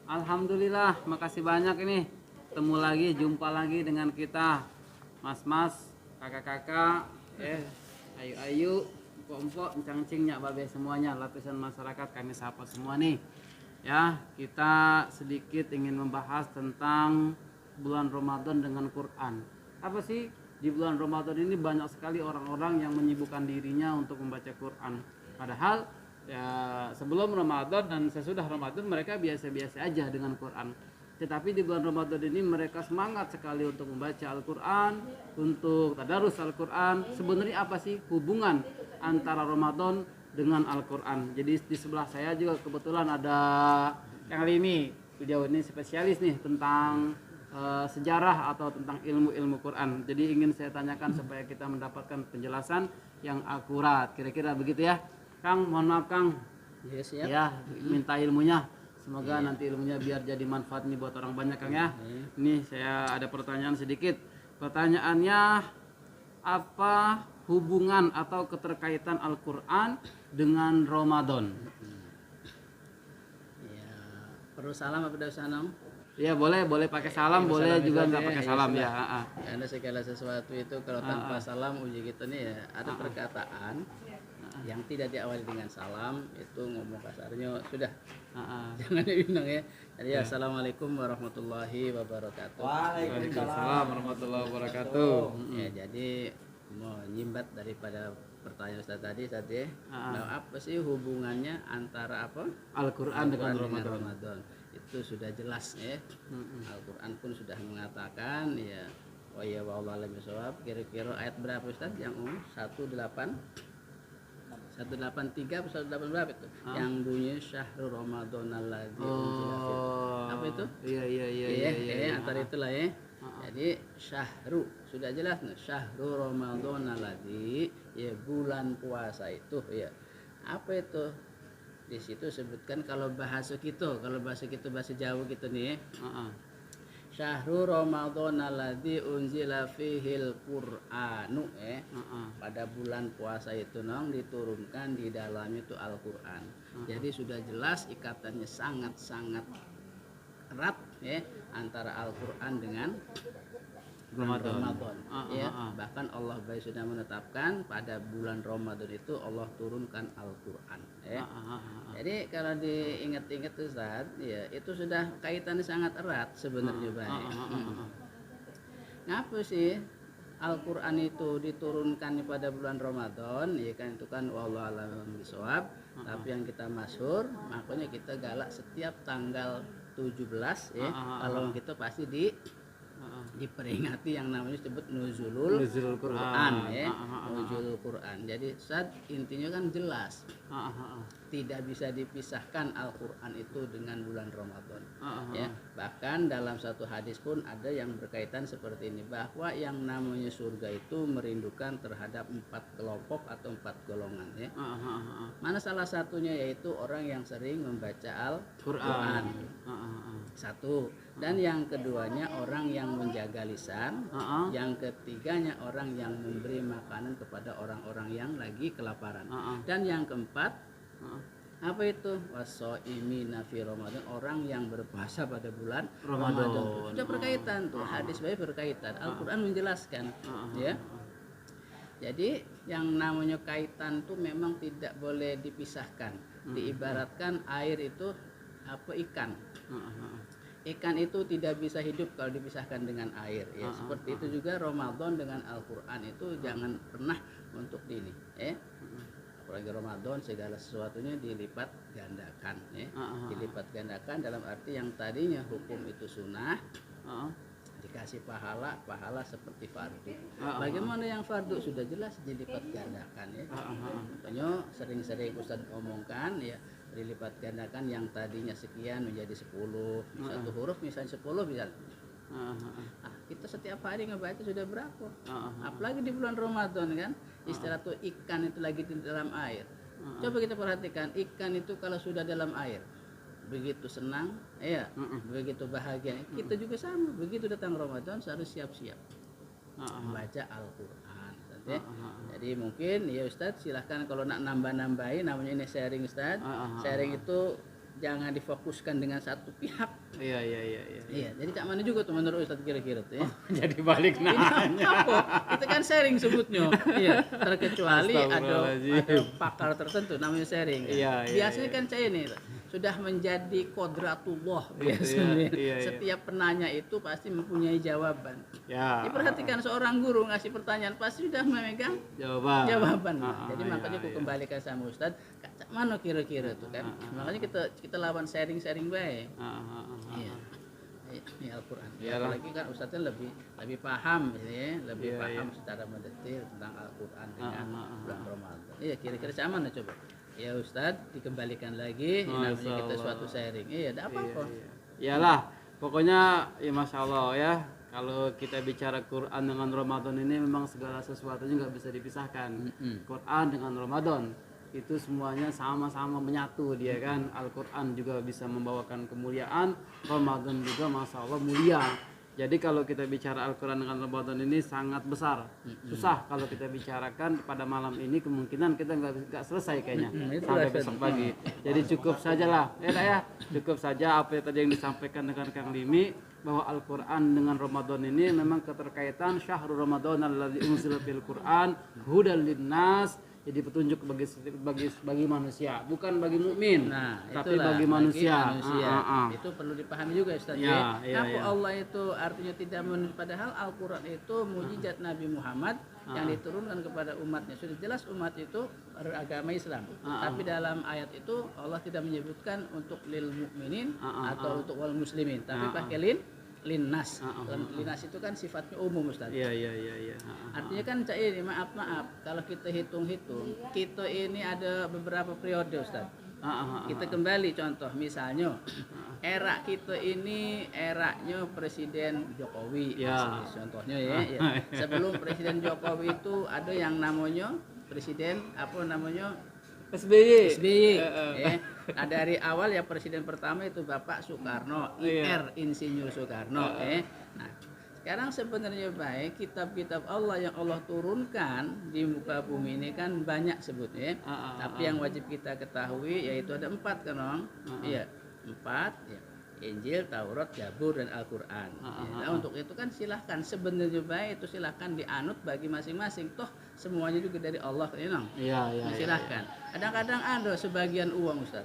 Alhamdulillah, makasih banyak ini. Ketemu lagi, jumpa lagi dengan kita. Mas-mas, kakak-kakak, ayu-ayu, empok-empok, encang-encingnya, babe semuanya, lapisan masyarakat kami sapa semua nih. Ya, kita sedikit ingin membahas tentang bulan Ramadan dengan Quran. Apa sih di bulan Ramadan ini banyak sekali orang-orang yang menyibukkan dirinya untuk membaca Quran. Padahal ya sebelum Ramadan dan sesudah Ramadan mereka biasa-biasa aja dengan Quran. Tetapi di bulan Ramadan ini mereka semangat sekali untuk membaca Al-Quran, untuk tadarus Al-Quran. Sebenarnya apa sih hubungan antara Ramadan dengan Al-Quran? Jadi di sebelah saya juga kebetulan ada yang kali ini, beliau ini spesialis nih tentang sejarah atau tentang ilmu-ilmu Quran. Jadi ingin saya tanyakan supaya kita mendapatkan penjelasan yang akurat. Kira-kira begitu ya. Kang, mohon maaf Kang. Yes, ya. Ya, minta ilmunya. Semoga nanti ilmunya biar jadi manfaat nih buat orang banyak Kang ya. Ini saya ada pertanyaan sedikit. Pertanyaannya, apa hubungan atau keterkaitan Al-Quran dengan Ramadan? Ya, perlu salam apa tidak salam? Ya boleh pakai salam, boleh juga nggak pakai salam ya. Karena segala sesuatu itu kalau tanpa salam uji kita nih ya ada perkataan yang tidak diawali dengan salam itu ngomong kasarnya sudah jangan diundang ya. Jadi assalamualaikum warahmatullahi wabarakatuh. Waalaikumsalam warahmatullahi wabarakatuh. Ya jadi menyimbat daripada pertanyaan Ustaz tadi nah, apa sih hubungannya antara apa Al-Quran dengan Ramadan? Ramadan? Itu sudah jelas ya. Al-Quran pun sudah mengatakan ya oh ya wallahu a'lam bishawab. Kira-kira ayat berapa Ustaz yang 183 atau 180 berapa itu? Yang bunyi syahrul ramadhanalladzi unzila fihi. Apa itu? Iya. Antara itulah ya. Jadi syahru sudah jelas nih, syahrul ramadhanalladzi ya bulan puasa itu ya. Apa itu? Di situ sebutkan kalau bahasa bahasa Jawa gitu nih. Syahrul ramadhanalladzi unzila fihil qur'anu pada bulan puasa itu diturunkan di dalamnya itu Al-Qur'an. Jadi sudah jelas ikatannya sangat-sangat erat ya antara Al-Qur'an dengan Ramadan. Bahkan Allah sudah menetapkan pada bulan Ramadan itu Allah turunkan Al-Qur'an ya. Jadi kalau diingat-ingat Ustaz ya itu sudah kaitannya sangat erat sebenarnya baik. Ngapa sih Al-Qur'an itu diturunkan pada bulan Ramadan ya kan itu kan wallahu a'lam bishawab. Tapi yang kita masyhur makanya kita galak setiap tanggal 17 ya kalau kita pasti diperingati yang namanya disebut nuzulul Quran ya. Nuzulul Quran. Jadi saat intinya kan jelas. Tidak bisa dipisahkan Al-Qur'an itu dengan bulan Ramadan. Ya, bahkan dalam satu hadis pun ada yang berkaitan seperti ini bahwa yang namanya surga itu merindukan terhadap 4 kelompok atau 4 golongan ya. Mana salah satunya yaitu orang yang sering membaca Al-Qur'an. Satu. Dan yang keduanya orang yang menjaga lisan, yang ketiganya orang yang memberi makanan kepada orang-orang yang lagi kelaparan, dan yang keempat apa itu wasoimina fi Ramadan, orang yang berpuasa pada bulan Ramadan. Sudah berkaitan tuh hadis baik berkaitan. Al-Quran menjelaskan ya. Jadi yang namanya kaitan tuh memang tidak boleh dipisahkan. Diibaratkan air itu apa ikan. Ikan itu tidak bisa hidup kalau dipisahkan dengan air ya. Seperti itu juga Ramadan dengan Al-Qur'an itu jangan pernah untuk ini ya. Apalagi Ramadan segala sesuatunya dilipat gandakan ya. Dilipat gandakan dalam arti yang tadinya hukum itu sunnah dikasih pahala seperti fardu. Bagaimana yang fardu sudah jelas dilipat gandakan ya. Makanya sering-sering Ustaz omongkan ya dilipat gandakan yang tadinya sekian menjadi 10 satu huruf misalnya 10 bisa kita setiap hari ngebaca sudah berapa apalagi di bulan Ramadan kan istilah tuh ikan itu lagi di dalam air. Coba kita perhatikan ikan itu kalau sudah dalam air begitu senang ya begitu bahagia. Kita juga sama begitu datang Ramadan harus siap-siap membaca Al-Qur'an. Jadi mungkin ya Ustadz silahkan kalau nak nambah-nambahin namanya ini sharing Ustadz. Sharing itu jangan difokuskan dengan satu pihak. Iya. Iya, jadi cak mana juga tuh menurut Ustadz kira-kira tuh ya. Jadi balik nanya. Apa? Kita kan sharing sebutnya. Iya, terkecuali ada pakar tertentu namanya sharing. Kan? Iya, biasanya kan saya ini sudah menjadi kodratullah biasanya. Iya. Setiap penanya itu pasti mempunyai jawaban. Ya. Diperhatikan seorang guru ngasih pertanyaan pasti sudah memegang jawaban. Jadi makanya aku kembalikan sama Ustadz, cak mana kira-kira tuh kan. Makanya kita lawan sharing baik. Iya. Ini Al-Quran. Apalagi kan Ustadznya lebih paham ya, lebih paham secara mendetil tentang Al-Quran dengan bulan Ramadan. Iya, kira-kira sama nih coba. Ya Ustadz, dikembalikan lagi, namanya kita suatu sharing. Iya, ada apa-apa. Iyalah, pokoknya ya Masya Allah ya. Kalau kita bicara Quran dengan Ramadan ini memang segala sesuatunya nggak bisa dipisahkan. Quran dengan Ramadan itu semuanya sama-sama menyatu dia kan. Al-Quran juga bisa membawakan kemuliaan, Ramadan juga Masya Allah mulia. Jadi kalau kita bicara Al-Quran dengan Ramadan ini sangat besar. Susah kalau kita bicarakan pada malam ini, kemungkinan kita nggak selesai kayaknya sampai besok pagi. Jadi cukup sajalah ya, cukup saja apa yang tadi yang disampaikan dengan Kang Limi, bahwa Al-Quran dengan Ramadan ini memang keterkaitan syahrul Ramadan alladzi unzila fil Quran hudan linnas. Jadi petunjuk bagi manusia, bukan bagi mukmin, tapi bagi manusia. Itu perlu dipahami juga Ustaz. Kenapa Allah itu artinya tidak menurut, padahal Al-Quran itu mujizat Nabi Muhammad yang diturunkan kepada umatnya. Sudah jelas umat itu beragama Islam. Tapi dalam ayat itu Allah tidak menyebutkan untuk lil mukminin atau untuk wal muslimin, tapi pakai linnas. Linnas itu kan sifatnya umum Ustaz. Iya. Artinya kan cak ini maaf kalau kita hitung-hitung, kita ini ada beberapa periode Ustaz. Kita kembali contoh misalnya era kita ini eranya Presiden Jokowi. Contohnya ya. Sebelum Presiden Jokowi itu ada yang namanya Presiden SBY. Nah dari awal ya presiden pertama itu Bapak Soekarno, Insinyur Soekarno. Nah sekarang sebenarnya baik kitab-kitab Allah yang Allah turunkan di muka bumi ini kan banyak sebutnya. Tapi yang wajib kita ketahui yaitu ada 4 kan Om? Iya 4 ya. Injil, Taurat, Zabur, dan Al-Quran. Nah untuk itu kan silahkan sebenarnya baik itu silahkan dianut bagi masing-masing. Toh semuanya juga dari Allah kan silahkan. Kadang-kadang ada sebagian uang Ustaz.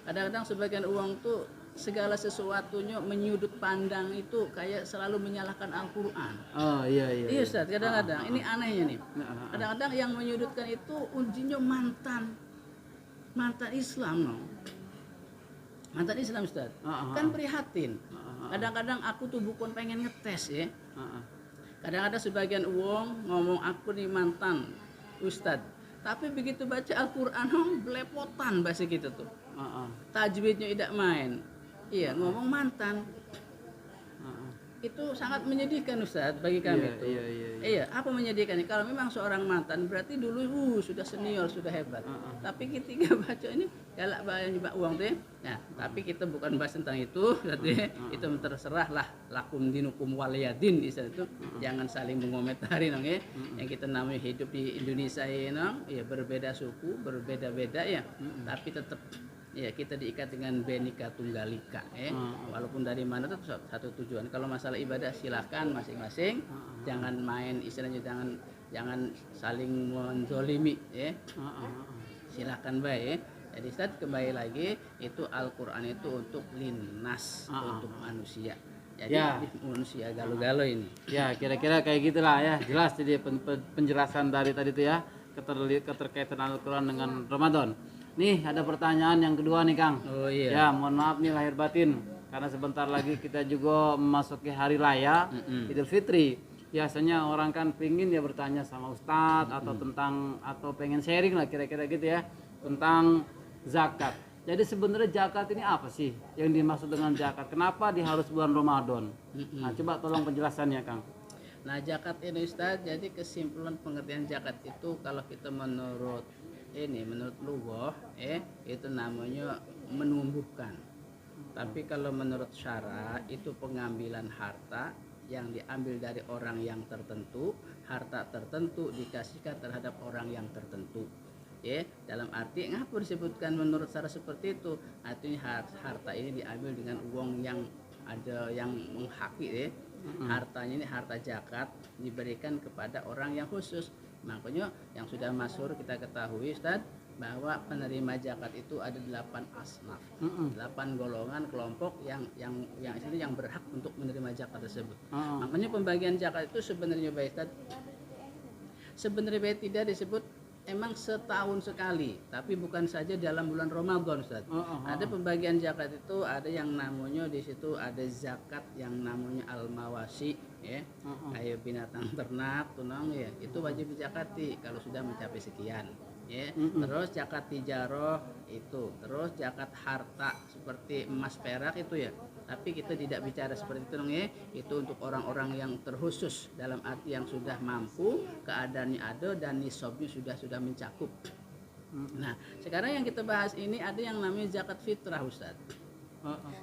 Kadang-kadang sebagian uang tuh segala sesuatunya menyudut pandang itu kayak selalu menyalahkan Al-Quran. Iya Ustaz, kadang-kadang ini anehnya nih. Kadang-kadang yang menyudutkan itu ujinya mantan Islam mantan Islam Ustaz. Kan prihatin. Kadang-kadang aku tuh bukan pengen ngetes ya. Kadang-kadang sebagian uang ngomong aku nih mantan Ustaz. Tapi begitu baca Al-Quran belepotan bahasa gitu tuh. Tajwidnya tidak main. Iya ngomong mantan. Itu sangat menyedihkan Ustaz bagi kami itu. Iya, apa menyedihkan? Kalau memang seorang mantan berarti dulu sudah senior, sudah hebat. Tapi ketika baca ini galak banyak uang tuh ya. Nah, tapi kita bukan bahas tentang itu, berarti itu terserah lah lakum dinukum waliyadin itu. Jangan saling mengomentari ya. Yang kita namanya hidup di Indonesia ya berbeda suku, berbeda-beda ya. Tapi tetap ya kita diikat dengan Bhinneka Tunggal Ika walaupun dari mana itu satu tujuan. Kalau masalah ibadah silahkan masing-masing, jangan main istilahnya, jangan saling menzolimi ya. Silahkan baik. Jadi Ustaz kembali lagi itu Al-Quran itu untuk linnas, untuk manusia. Jadi manusia galau-galau ini. Ya kira-kira kayak gitulah ya. Jelas jadi penjelasan dari tadi itu ya, keterkaitan Al-Quran dengan Ramadan. Nih ada pertanyaan yang kedua nih Kang. Ya mohon maaf nih lahir batin, karena sebentar lagi kita juga memasuki hari raya Idul Fitri. Biasanya orang kan pingin ya bertanya sama Ustadz atau pengen sharing lah kira-kira gitu ya tentang zakat. Jadi sebenarnya zakat ini apa sih yang dimaksud dengan zakat? Kenapa harus bulan Ramadan? Nah coba tolong penjelasannya Kang. Nah zakat ini Ustadz, jadi kesimpulan pengertian zakat itu kalau kita menurut lughah itu namanya menumbuhkan. Tapi kalau menurut syara itu pengambilan harta yang diambil dari orang yang tertentu, harta tertentu dikasihkan terhadap orang yang tertentu. ya, dalam arti ngapa disebutkan menurut cara seperti itu? Artinya harta ini diambil dengan uang yang ada yang menghaki, ya. Hartanya ini harta zakat diberikan kepada orang yang khusus. Makanya yang sudah masyhur kita ketahui, Ustaz, bahwa penerima zakat itu ada 8 asnaf, 8 golongan kelompok yang berhak untuk menerima zakat tersebut. Makanya pembagian zakat itu sebenarnya baik, Ustaz, sebenarnya baik tidak disebut emang setahun sekali, tapi bukan saja dalam bulan Ramadan, Ustaz. Ada pembagian zakat itu, ada yang namanya di situ ada zakat yang namanya al-mawasi, ya. Kayak binatang ternak, tunang, ya. Itu wajib dizakati kalau sudah mencapai sekian, ya. Terus zakat tijaroh itu, terus zakat harta seperti emas perak itu, ya. Tapi kita tidak bicara seperti itu, ya. Itu untuk orang-orang yang terkhusus dalam arti yang sudah mampu, keadaannya ada dan nisabnya sudah mencakup. Nah, sekarang yang kita bahas ini ada yang namanya zakat fitrah, Ustaz.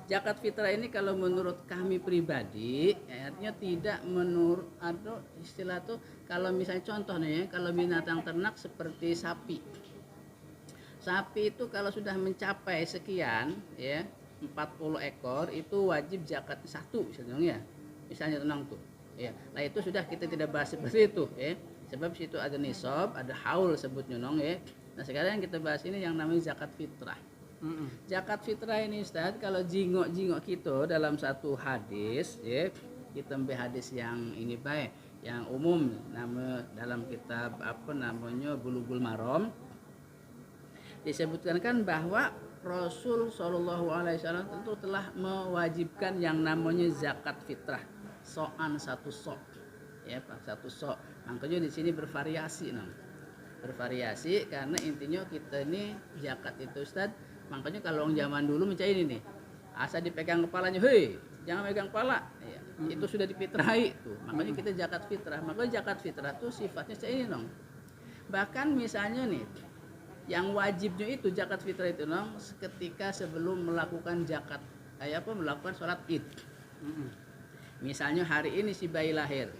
Zakat fitrah ini kalau menurut kami pribadi, artinya tidak menurut atau istilah tuh, kalau misalnya contohnya, kalau binatang ternak seperti sapi. Sapi itu kalau sudah mencapai sekian, ya, 40 ekor itu wajib zakat satu misalnya, ya. Misalnya tenang tuh. Ya. Nah, itu sudah kita tidak bahas seperti itu, ya. Sebab situ ada nisab, ada haul sebutnya, nong, ya. Nah, sekarang yang kita bahas ini yang namanya zakat fitrah. Zakat fitrah ini, Ustaz, kalau jingok kita dalam satu hadis, ya, kita ambil hadis yang ini baik, yang umum nama dalam kitab apa namanya Bulughul Maram, disebutkan kan bahwa Rasul Shallallahu Alaihi Wasallam tentu telah mewajibkan yang namanya zakat fitrah, so'an satu sok, ya Pak, satu sok. Makanya di sini bervariasi, bervariasi karena intinya kita ini zakat itu, Ustaz. Makanya kalau zaman dulu macam ini nih, asal dipegang kepalanya, hei jangan pegang kepala, ya, itu sudah difitrahi tuh. Makanya kita zakat fitrah. Makanya zakat fitrah tuh sifatnya seperti ini, dong. Bahkan misalnya nih, yang wajibnya itu zakat fitrah itu, dong, ketika sebelum melakukan zakat, melakukan sholat id. Misalnya hari ini si bayi lahir,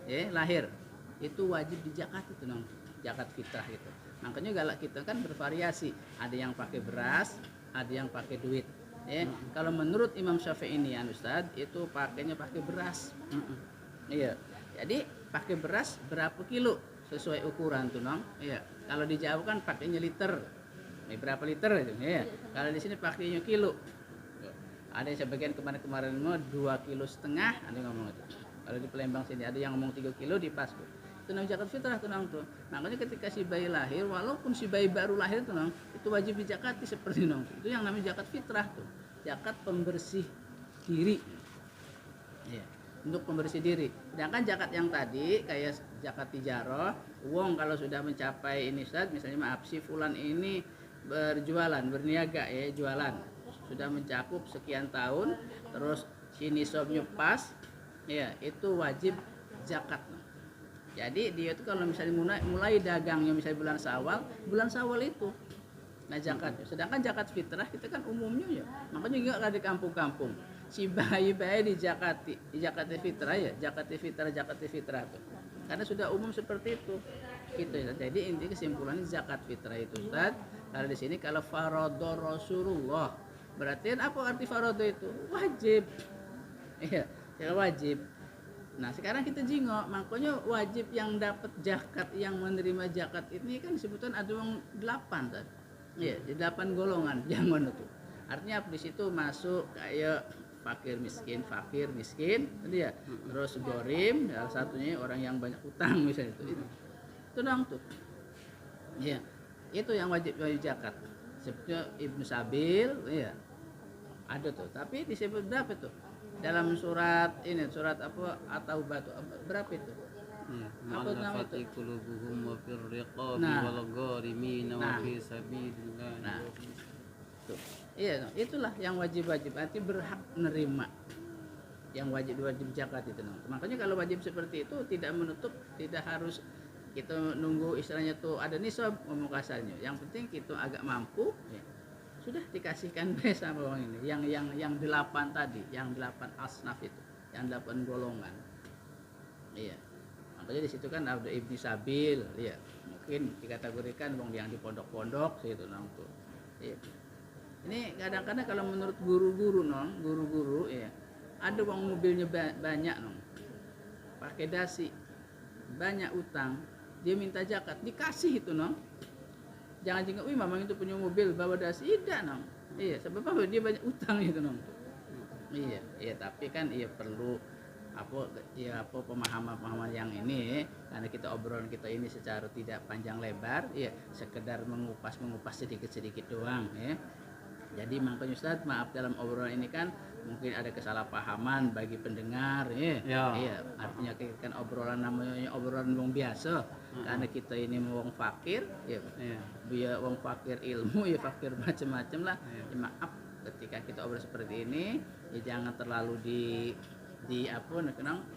ya, lahir, itu wajib dizakat itu, dong, zakat fitrah gitu. Makanya galak kita kan bervariasi, ada yang pakai beras, ada yang pakai duit, ya. Kalau menurut Imam Syafi'i ini, Ustaz, itu pakainya pakai beras. Iya. Jadi pakai beras berapa kilo sesuai ukuran tuh, nong. Iya. Kalau di Jawa kan pakainya liter. Berapa liter itu, ya. Kalau di sini pakainya kilo. Ada yang sebagian kemarin mau 2,5 kilo, ada yang ngomong itu. Kalau di Palembang sini ada yang ngomong 3 kilo di Pasco. Itu namanya zakat fitrah tuh, nong, tuh. Makanya ketika si bayi lahir, walaupun si bayi baru lahir tuh, nong, itu wajib dizakati seperti, nong. Itu yang namanya zakat fitrah tuh. Zakat pembersih diri. Ya, untuk pembersih diri. Sedangkan zakat yang tadi kayak zakat tijaroh, uang kalau sudah mencapai ini, Ustaz, misalnya maaf si fulan ini berjualan, berniaga, ya, jualan. Sudah mencakup sekian tahun, terus si nisabnya pas, ya, itu wajib zakat. Jadi dia itu kalau misalnya mulai dagangnya misalnya bulan Syawal itu nah zakatnya. Sedangkan zakat fitrah kita kan umumnya, ya. Makanya juga ada di kampung-kampung si bayi-bayi di zakat fitrah, ya, zakat fitrah tuh. Karena sudah umum seperti itu. Gitu, ya. Jadi inti kesimpulannya zakat fitrah itu, Ustaz, kalau di sini kalau faradha Rasulullah, berarti apa arti faradha itu? Wajib. Iya, ya wajib. Nah, sekarang kita jingok, makanya wajib yang dapat zakat, yang menerima zakat ini kan disebutkan ada yang 8, kan? Iya, di 8 golongan yang mana tuh. Artinya di situ masuk kayak fakir miskin, tadi ya. Terus gorim, salah satunya orang yang banyak utang misalnya itu. Itu dong tuh. Iya. Itu yang wajib zakat. Sebutnya Ibnu Sabil, iya. Ada tuh, tapi disebut berapa tuh? Dalam surat ini, surat apa atau batu berapa itu? Apa nama itu? Nah, tuh. Iya, itulah yang wajib-wajib, arti berhak menerima. Yang wajib zakat itu. Makanya kalau wajib seperti itu tidak menutup, tidak harus kita nunggu istilahnya tuh ada nisab ngomong kasarnya. Yang penting kita agak mampu, ya. Sudah dikasihkan sama orang ini yang 8 tadi, yang 8 asnaf itu, yang 8 golongan. Iya. Makanya di situ kan ada Ibnu Sabil, iya. mungkin dikategorikan wong yang di pondok-pondok situ nong tuh. Iya. Ini kadang-kadang kalau menurut guru-guru nong, guru-guru ya, ada uang mobilnya banyak nong, pakai dasi, banyak utang, dia minta zakat, dikasih itu nong. Jangan juga, wih mamang itu punya mobil bawa dasi, tidak nong. Iya, sebab apa? Dia banyak utang itu nong. Iya, iya tapi kan iya perlu apa pemahaman yang ini karena kita obrolan kita ini secara tidak panjang lebar ya sekedar mengupas sedikit doang ya. Jadi makanya Ustaz maaf dalam obrolan ini kan mungkin ada kesalahpahaman bagi pendengar ya. Iya, artinya kan obrolan namanya obrolan wong biasa karena kita ini wong fakir ya. Biar wong fakir ilmu ya fakir macam-macam lah. Ya, maaf ketika kita obrol seperti ini ya jangan terlalu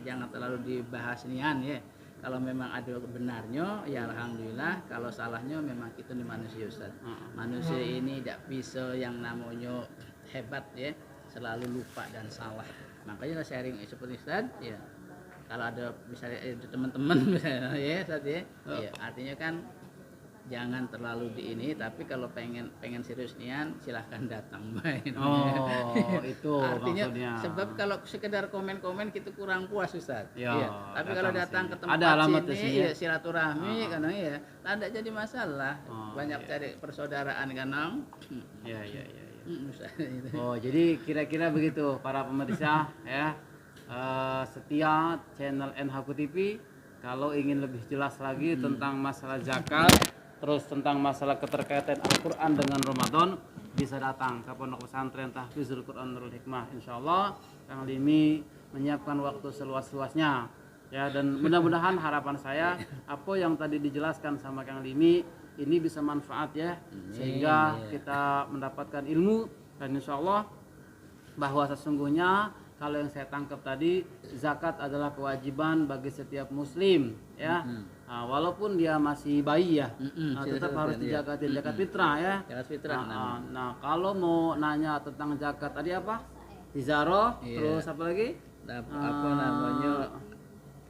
jangan terlalu dibahas nian ya. Kalau memang ada benarnya ya alhamdulillah, kalau salahnya memang kita ini manusia Ustaz. Manusia ini tidak bisa yang namanya hebat ya, selalu lupa dan salah. Makanya sharing seperti Ustaz ya. Kalau ada misalnya teman-teman misalnya ya Ustaz ya. Ya artinya kan jangan terlalu di ini, tapi kalau pengen serius nian silahkan datang main. Itu artinya maksudnya. Sebab kalau sekedar komen-komen kita kurang puas Ustaz. Ya, tapi kalau datang ke tempat ada alamat sini ya silaturahmi karena ya tidak jadi masalah. Banyak cari persaudaraan kan nong. Ya. Jadi kira-kira begitu para pemirsa ya. Setia channel NHQ TV. Kalau ingin lebih jelas lagi tentang masalah zakat, terus tentang masalah keterkaitan Al-Quran dengan Ramadan, bisa datang ke Pondok Pesantren Tahfizul Quran Nurul Hikmah. Insyaallah Kang Limi menyiapkan waktu seluas-luasnya ya, dan mudah-mudahan harapan saya apa yang tadi dijelaskan sama Kang Limi ini bisa manfaat ya, sehingga kita mendapatkan ilmu. Dan insyaallah bahwa sesungguhnya kalau yang saya tangkap tadi, zakat adalah kewajiban bagi setiap muslim ya. Walaupun dia masih bayi ya, tetap harus dijagatin zakat fitrah ya. Zakat fitrah. Nah, kalau mau nanya tentang zakat tadi apa? Hizaro, terus apa lagi? Apa namanya?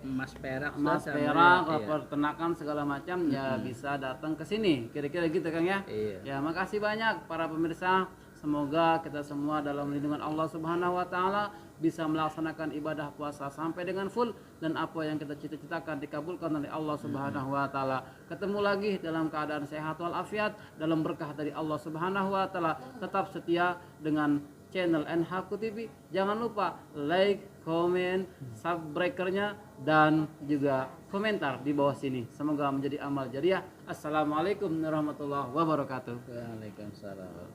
Emas perak, peternakan segala macam ya bisa datang ke sini. Kira-kira gitu Kang ya. Ya, makasih banyak para pemirsa. Semoga kita semua dalam lindungan Allah Subhanahu wa taala bisa melaksanakan ibadah puasa sampai dengan full, dan apa yang kita cita-citakan dikabulkan oleh Allah Subhanahu wa taala. Ketemu lagi dalam keadaan sehat walafiat, dalam berkah dari Allah Subhanahu wa taala. Tetap setia dengan channel NHQ TV. Jangan lupa like, komen, subscribe-nya dan juga komentar di bawah sini. Semoga menjadi amal jariah. Assalamualaikum warahmatullahi wabarakatuh. Waalaikumsalam.